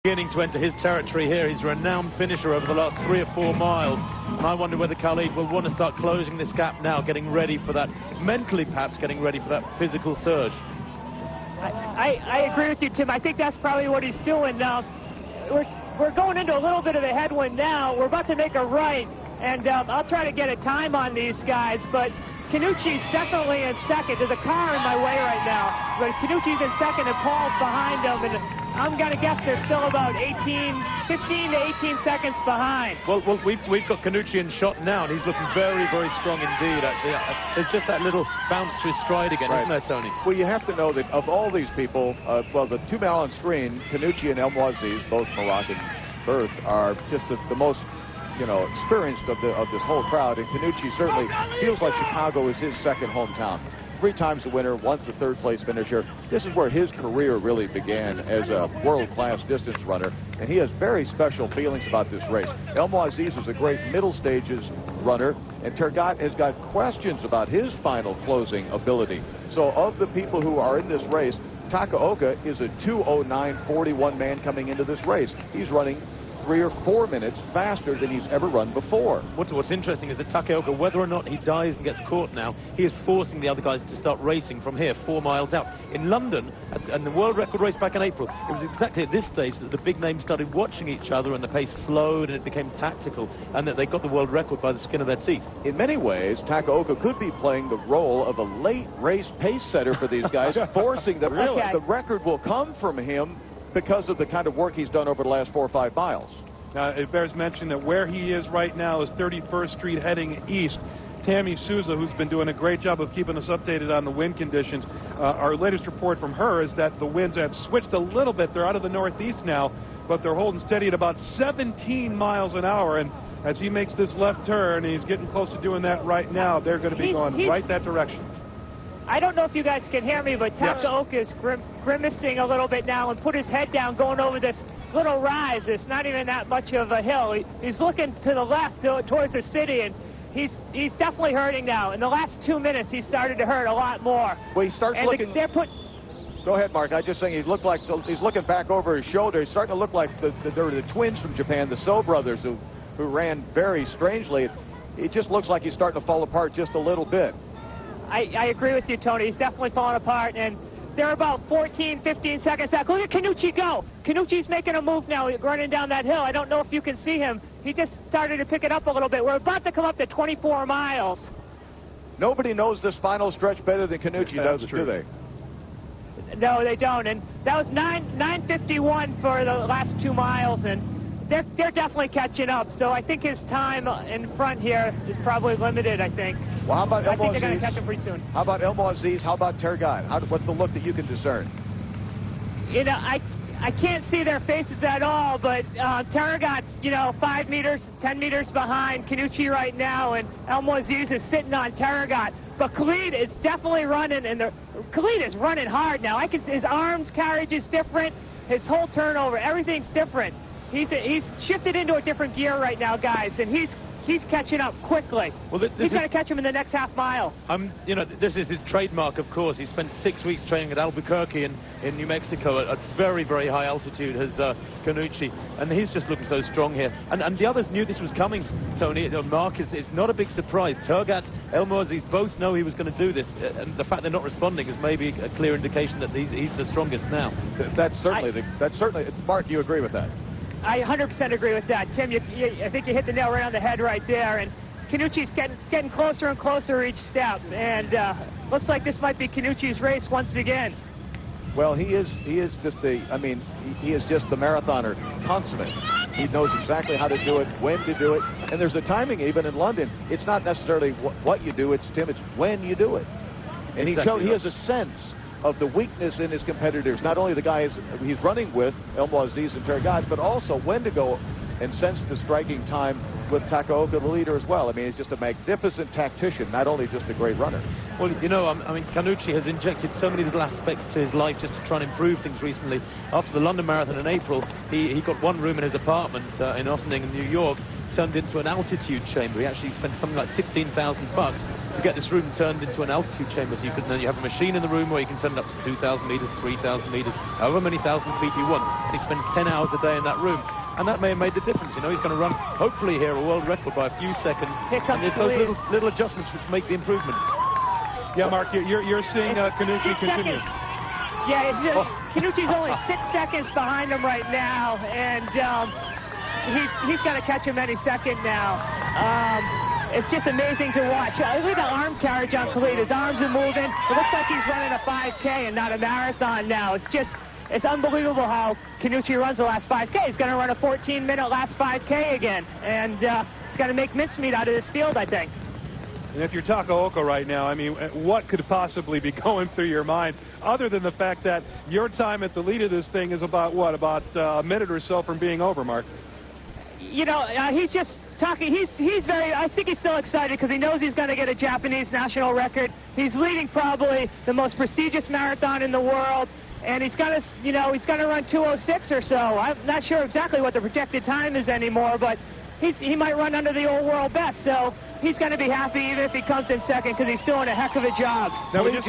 Beginning to enter his territory here. He's a renowned finisher over the last 3 or 4 miles. And I wonder whether Khalid will want to start closing this gap now, getting ready for that, mentally perhaps getting ready for that physical surge. I agree with you, Tim. I think that's probably what he's doing now. We're going into a little bit of a headwind now. We're about to make a right, and I'll try to get a time on these guys, but Khannouchi's definitely in second. There's a car in my way right now, but Khannouchi's in second and Paul's behind him, and I'm going to guess they're still about 15 to 18 seconds behind. Well, we've got Khannouchi in shot now, and he's looking very, very strong indeed, actually. There's just that little bounce to his stride again, isn't there, Tony? Well, you have to know that of all these people, well, the 2 mile on screen, Khannouchi and El Mouaziz, both Moroccan birth, are just the most, you know, experienced of this whole crowd. And Khannouchi certainly feels like Chicago is his second hometown. 3 times the winner, once the 3rd place finisher. This is where his career really began as a world-class distance runner, and he has very special feelings about this race. El Mouaziz is a great middle stages runner, and Tergat has got questions about his final closing ability. So of the people who are in this race, Takaoka is a 2:09.41 man coming into this race. He's running 3 or 4 minutes faster than he's ever run before. What's interesting is that Takaoka, whether or not he dies and gets caught now, he is forcing the other guys to start racing from here 4 miles out. In London, and the world record race back in April, it was exactly at this stage that the big names started watching each other and the pace slowed and it became tactical, and that they got the world record by the skin of their teeth. In many ways, Takaoka could be playing the role of a late race pace setter for these guys, forcing them. Really? The record will come from him because of the kind of work he's done over the last 4 or 5 miles. Now, it bears mention that where he is right now is 31st Street heading east. Tammy Souza, who's been doing a great job of keeping us updated on the wind conditions. Our latest report from her is that the winds have switched a little bit. They're out of the northeast now, but they're holding steady at about 17 miles an hour. And as he makes this left turn, he's getting close to doing that right now. They're going to be going right that direction. I don't know if you guys can hear me, but Takaoka is grimacing a little bit now and put his head down going over this little rise. It's not even that much of a hill. He's looking to the left towards the city, and he's definitely hurting now. In the last 2 minutes, he started to hurt a lot more. Well, he starts looking... Go ahead, Mark. I just think he's looking back over his shoulder. He's starting to look like the twins from Japan, the So brothers, who ran very strangely. It just looks like he's starting to fall apart just a little bit. I agree with you, Tony. He's definitely falling apart, and they're about 14, 15 seconds back. Look at Khannouchi go. Khannouchi's making a move now, running down that hill. I don't know if you can see him. He just started to pick it up a little bit. We're about to come up to 24 miles. Nobody knows this final stretch better than Khannouchi does, do they? No, they don't. And that was 9:51 for the last 2 miles, and they're definitely catching up. So I think his time in front here is probably limited, I think. Well, how about I think they're going to catch him pretty soon. How about El Mouaziz? How about Tergat? What's the look that you can discern? You know, I can't see their faces at all, but Tergat's, 5 meters, 10 meters behind Khannouchi right now, and El Mouaziz is sitting on Tergat. But Khalid is definitely running, and Khalid is running hard now. His arms carriage is different, his whole turnover, everything's different. He's shifted into a different gear right now, guys, and he's catching up quickly. Well, he's going to catch him in the next half mile. This is his trademark, of course. He spent 6 weeks training at Albuquerque in New Mexico at very, very high altitude, has Khannouchi, and he's just looking so strong here. And the others knew this was coming, Tony. Mark, it's not a big surprise. Tergat, El Mouaziz both know he was going to do this, and the fact they're not responding is maybe a clear indication that he's the strongest now. That's certainly, Mark, you agree with that? I 100% agree with that. Tim, I think you hit the nail right on the head right there. And Khannouchi's getting closer and closer each step. And looks like this might be Khannouchi's race once again. Well, he is just he is just the marathoner consummate. He knows exactly how to do it, when to do it. And there's a timing even in London. It's not necessarily what you do, it's when you do it. And he has a sense of the weakness in his competitors, not only the guys he's running with, El Mouaziz and Tergat, but also when to go and sense the striking time with Takaoka, the leader, as well. I mean, he's just a magnificent tactician, not only just a great runner. Well, you know, I mean, Khannouchi has injected so many little aspects to his life just to try and improve things recently. After the London Marathon in April, he got one room in his apartment in Ossining in New York turned into an altitude chamber. He actually spent something like $16,000 to get this room turned into an altitude chamber. So you have a machine in the room where you can turn it up to 2,000 meters, 3,000 meters, however many thousand feet you want. And he spends 10 hours a day in that room. And that may have made the difference. You know, he's going to run, hopefully here, a world record by a few seconds. And it's those little adjustments which make the improvements. Yeah, Mark, you're seeing Khannouchi continue. Yeah, Khannouchi's only 6 seconds behind him right now, and he's got to catch him any second now. It's just amazing to watch. Look at the arm carriage on Khalid. His arms are moving. It looks like he's running a 5K and not a marathon now. It's unbelievable how Khannouchi runs the last 5K. He's going to run a 14-minute last 5K again, and he's going to make mincemeat out of this field, I think. And if you're Takaoka right now, I mean, what could possibly be going through your mind other than the fact that your time at the lead of this thing is about, what, about a minute or so from being over, Mark? You know, he's just talking. He's very, I think he's still excited because he knows he's going to get a Japanese national record. He's leading probably the most prestigious marathon in the world. And he's got to, you know, he's going to run 2:06 or so. I'm not sure exactly what the projected time is anymore, but he might run under the old world best. So he's going to be happy even if he comes in second because he's doing a heck of a job. Now we just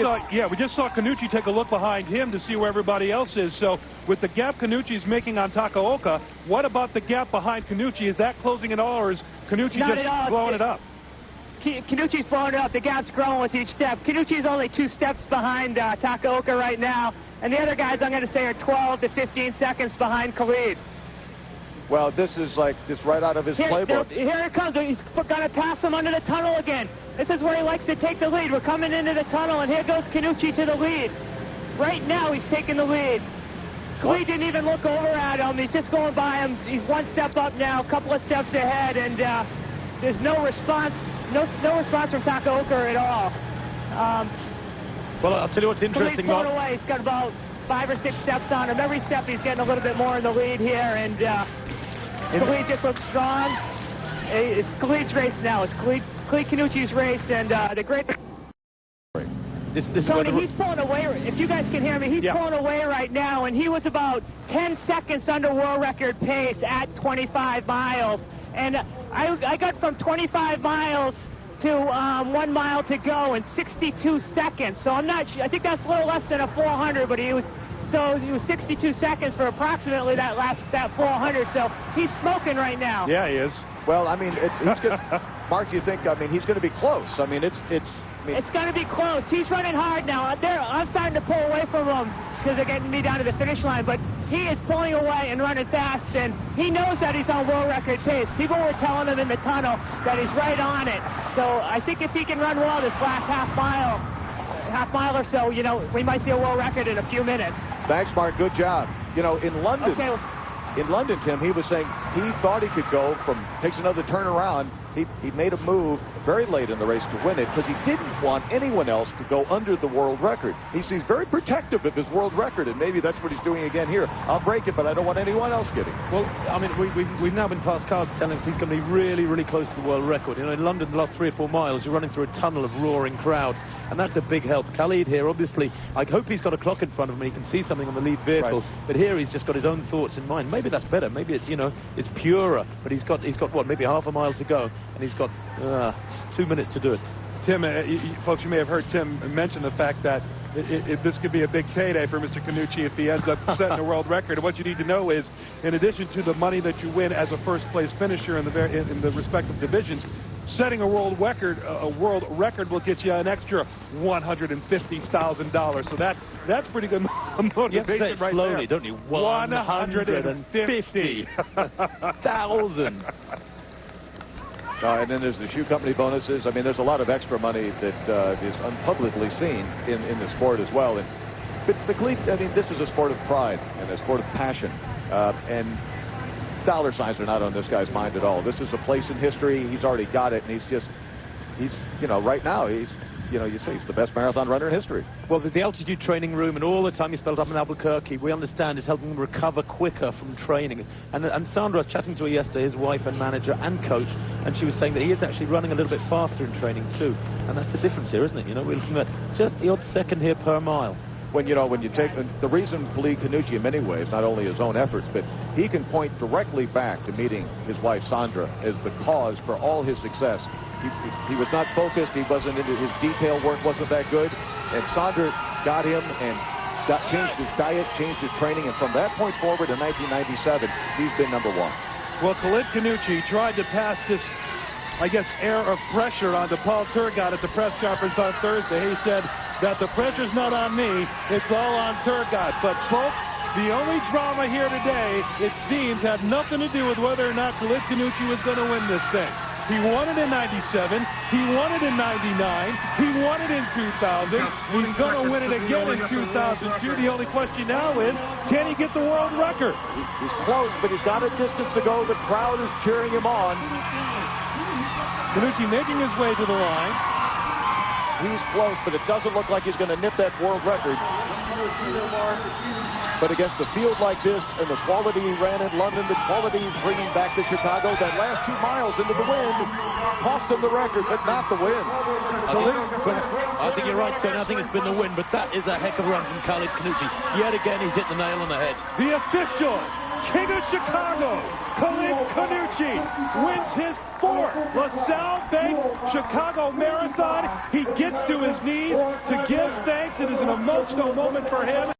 saw Khannouchi take a look behind him to see where everybody else is. So with the gap Khannouchi's making on Takaoka, what about the gap behind Khannouchi? Is that closing at all, or is Khannouchi just blowing it up? Khannouchi's blowing it up. The gap's growing with each step. Khannouchi's only 2 steps behind Takaoka right now. And the other guys, I'm going to say, are 12 to 15 seconds behind Khalid. Well, this is like just right out of his playbook. Here it comes. He's going to pass him under the tunnel again. This is where he likes to take the lead. We're coming into the tunnel, and here goes Khannouchi to the lead. Right now, he's taking the lead. Khalid didn't even look over at him. He's just going by him. He's 1 step up now, a couple of steps ahead, and there's no response. No response from Takaoka at all. Well, I'll tell you what's interesting. Khalid's blown away. He's got about 5 or 6 steps on him. Every step he's getting a little bit more in the lead here, and Khalid just looks strong. It's Khalid's race now. It's Khalid Khannouchi's race, and the great... Tony, he's pulling away. If you guys can hear me, he's pulling away right now, and he was about 10 seconds under world record pace at 25 miles. And I got from 25 miles to 1 mile to go in 62 seconds. So I'm not sure. I think that's a little less than a 400, but he was 62 seconds for approximately that 400. So he's smoking right now. Yeah, he is. Well, I mean, Mark, do you think? I mean, he's going to be close. I mean, it's going to be close. He's running hard now. I'm starting to pull away from him because they're getting me down to the finish line. But he is pulling away and running fast, and he knows that he's on world record pace. People were telling him in the tunnel that he's right on it. So I think if he can run well this last half mile or so, you know, we might see a world record in a few minutes. Thanks, Mark. Good job. You know, in London, Tim, he was saying he thought he could go takes another turn around. He made a move very late in the race to win it because he didn't want anyone else to go under the world record. He's very protective of his world record, and maybe that's what he's doing again here. I'll break it, but I don't want anyone else getting it. Well, I mean, we've now been past cars telling us he's going to be really, really close to the world record. You know, in London, the last 3 or 4 miles, you're running through a tunnel of roaring crowds, and that's a big help. Khalid here, obviously, I hope he's got a clock in front of him and he can see something on the lead vehicle. Right. But here he's just got his own thoughts in mind. Maybe that's better. Maybe it's, you know, it's purer. But he's got what, maybe half a mile to go, and he's got 2 minutes to do it. Tim, folks, you may have heard Tim mention the fact that this could be a big payday for Mr. Khannouchi if he ends up setting a world record. And what you need to know is, in addition to the money that you win as a first-place finisher in the respective divisions, setting a world record will get you an extra $150,000. So that's pretty good motivation you have to say it right slowly, there. Don't you? 150,000. And then there's the shoe company bonuses. I mean, there's a lot of extra money that is unpublicly seen in the sport as well. But Khalid, I mean, this is a sport of pride and a sport of passion. And dollar signs are not on this guy's mind at all. This is a place in history. He's already got it, and he's you know, right now he's you know, you say he's the best marathon runner in history. Well, the altitude training room and all the time he spent up in Albuquerque, we understand, is helping him recover quicker from training. And Sandra, I was chatting to her yesterday, his wife and manager and coach, and she was saying that he is actually running a little bit faster in training too. And that's the difference here, isn't it? You know, we're looking at just the odd second here per mile. When you take the reason for Lee Khannouchi in many ways, not only his own efforts, but he can point directly back to meeting his wife Sandra as the cause for all his success. He was not focused. He wasn't into his detail work, wasn't that good. And Sandra got him and changed his diet, changed his training, and from that point forward in 1997, he's been #1. Well, Khalid Khannouchi tried to pass this, I guess, air of pressure onto Paul Turgot at the press conference on Thursday. He said that the pressure's not on me, it's all on Turgot. But folks, the only drama here today, it seems, had nothing to do with whether or not Khalid Khannouchi was going to win this thing. He won it in 97, he won it in 99, he won it in 2000, he's going to win it again in 2002. The only question now is, can he get the world record? He's close, but he's got a distance to go. The crowd is cheering him on. Khannouchi making his way to the line. He's close, but it doesn't look like he's going to nip that world record. But against a field like this and the quality he ran in London, the quality he's bringing back to Chicago, that last 2 miles into the wind cost him the record, but not the win. I think you're right, Tony. I think it's been the win, but that is a heck of a run from Khalid Khannouchi. Yet again, he's hit the nail on the head. The official King of Chicago, Khalid Khannouchi, wins his 4th LaSalle Bank Chicago Marathon. He gets to his knees to give thanks. It is an emotional moment for him.